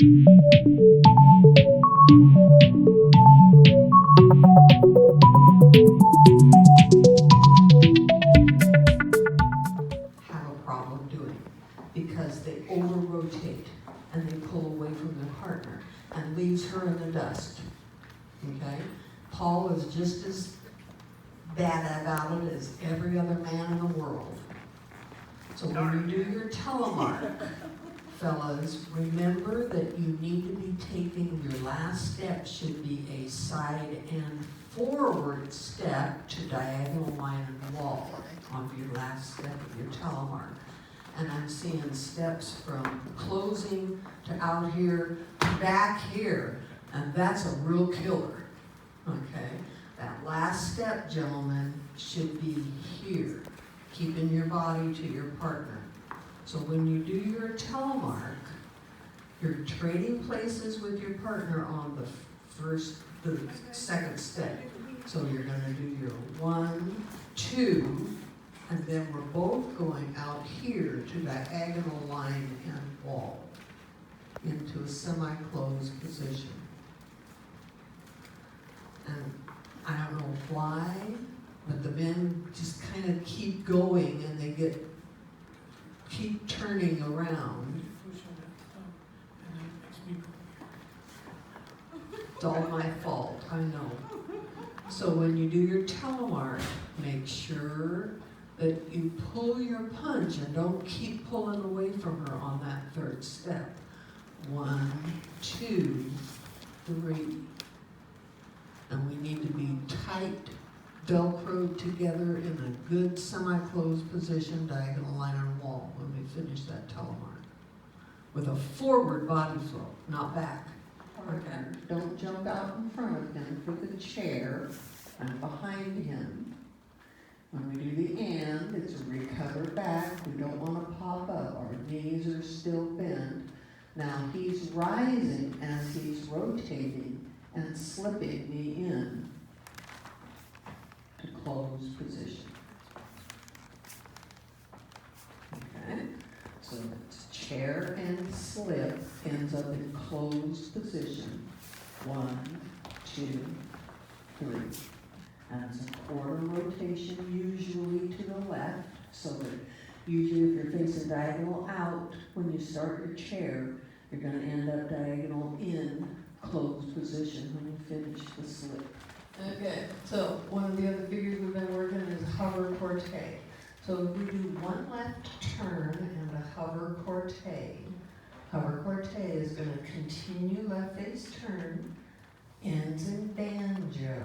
have a problem doing because they over-rotate and they pull away from their partner and leaves her in the dust. Okay? Paul is just as bad about it as every other man in the world. So when you do your telemark, fellas, remember that you need to be taking your last step should be a side and forward step to diagonal line and wall on your last step of your telemark. And I'm seeing steps from closing to out here to back here, and that's a real killer. Okay? That last step, gentlemen, should be here, keeping your body to your partner. So when you do your telemark, you're trading places with your partner on the second step. So you're gonna do your 1, 2, and then we're both going out here to diagonal line and wall into a semi-closed position. And I don't know why, but the men just kind of keep going and they keep turning around. It's all my fault, I know. So when you do your telemark, make sure that you pull your punch and don't keep pulling away from her on that third step. 1, 2, 3. And we need to be tight, Velcroed together in a good semi-closed position, diagonal line and wall when we finish that telemark. With a forward body flow, not back. Okay. Don't jump out in front of him for the chair and behind him. When we do the and, it's a recover back. We don't want to pop up. Our knees are still bent. Now he's rising as he's rotating and slipping me in to closed position. Okay? So it's chair and slip ends up in closed position. 1, 2, 3. And it's a quarter rotation usually to the left, so that usually if you're facing diagonal out, when you start your chair, you're gonna end up diagonal in closed position when you finish the slip. Okay, so one of the other figures we've been working is hover corte. So if we do one left turn and a hover corte is going to continue left face turn, ends in banjo,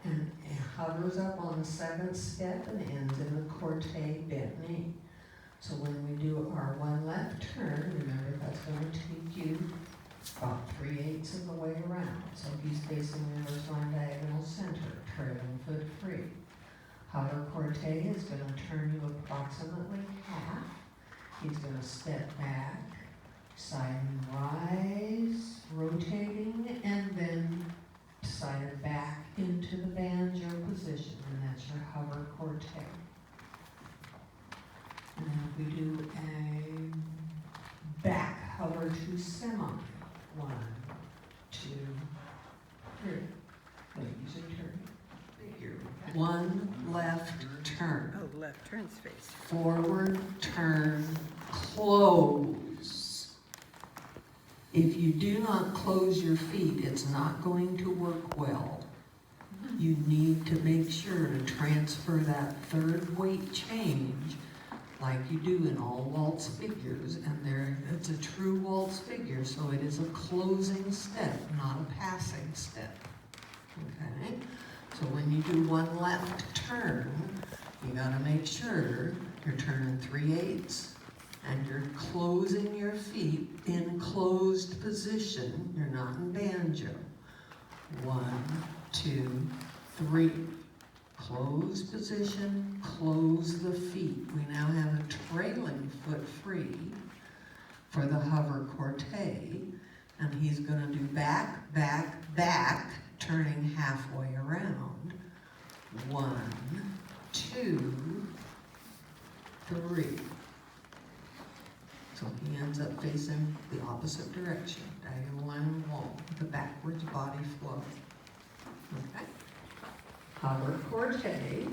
and it hovers up on the second step and ends in the corte bent knee. So when we do our one left turn, remember that's going to take you about 3/8 of the way around. So he's facing reverse line diagonal center, trailing foot free. Hover corte is going to turn you approximately half. He's going to step back, side and rise, rotating, and then side back into the banjo position, and that's your hover corte. And then we do a back hover to semi. 1, 2, 3. Ladies are turning. Here. 1 left turn. Oh, left turn's face. Forward turn, close. If you do not close your feet, it's not going to work well. You need to make sure to transfer that third weight change like you do in all waltz figures, and it's a true waltz figure, so it is a closing step, not a passing step. Okay? So when you do one left turn, you gotta make sure you're turning 3/8 and you're closing your feet in closed position. You're not in banjo. 1, 2, 3. Closed position, close the feet. We now have a trailing foot free for the hover corte, and he's gonna do back, back, back, turning halfway around. 1, 2, 3. So he ends lines up facing the opposite direction, diagonal line on the wall, with a backwards body flow. Okay? Hover corte.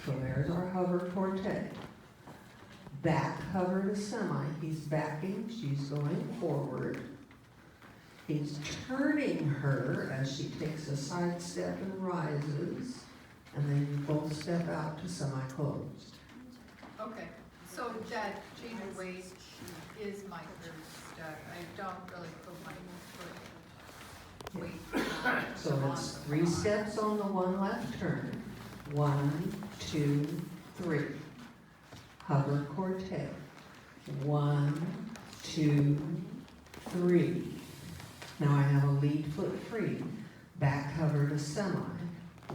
So there's our hover corte. Back hover to semi. He's backing, she's going forward. He's turning her as she takes a side step and rises, and then you both step out to semi-closed. Okay, so that change of weight is my third step. I don't really put my foot weight. So it's 3 steps on the one left turn. 1, 2, 3. Hover corte. 1, 2, 3. Now I have a lead foot free. Back hover to semi.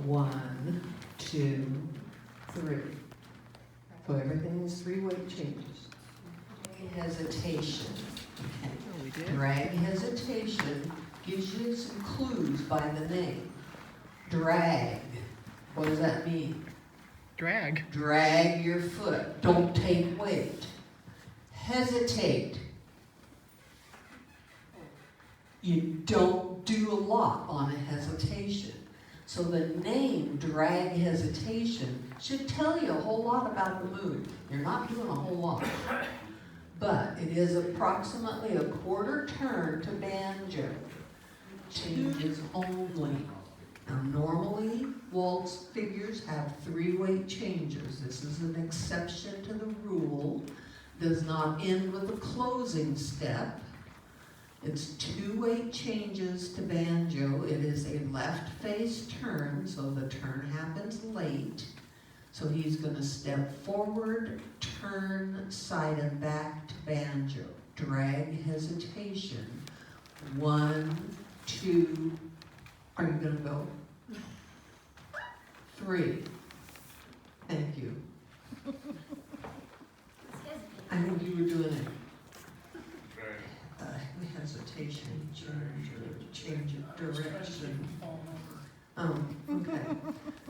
1, 2, 3. So everything is 3 weight changes. Hesitation. Okay. Drag hesitation gives you some clues by the name. Drag. What does that mean? Drag. Drag your foot. Don't take weight. Hesitate. You don't do a lot on a hesitation. So the name drag hesitation should tell you a whole lot about the move. You're not doing a whole lot. But it is approximately a quarter turn to banjo. Changes only. Now normally, waltz figures have 3 weight changes. This is an exception to the rule. Does not end with a closing step. It's 2 weight changes to banjo. It is a left face turn, so the turn happens late. So he's going to step forward, turn side and back to banjo. Drag hesitation. 1, 2, are you going to go? 3. Thank you. I think you were doing it. Hesitation, change of direction. Oh, okay.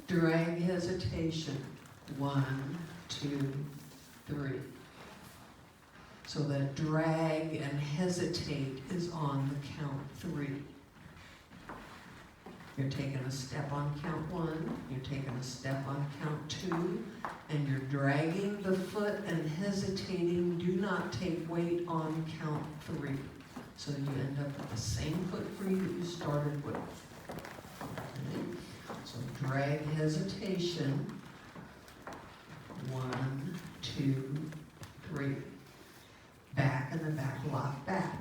Drag hesitation. 1, 2, 3. So that drag and hesitate is on the count 3. You're taking a step on count 1, you're taking a step on count 2, and you're dragging the foot and hesitating. Do not take weight on count 3. So you end up with the same foot free that you started with. Okay. So drag hesitation. 1, 2, 3. Back and the back lock back.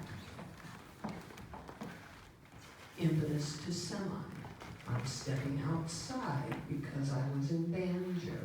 Impetus to semi. I'm stepping outside because I was in banjo.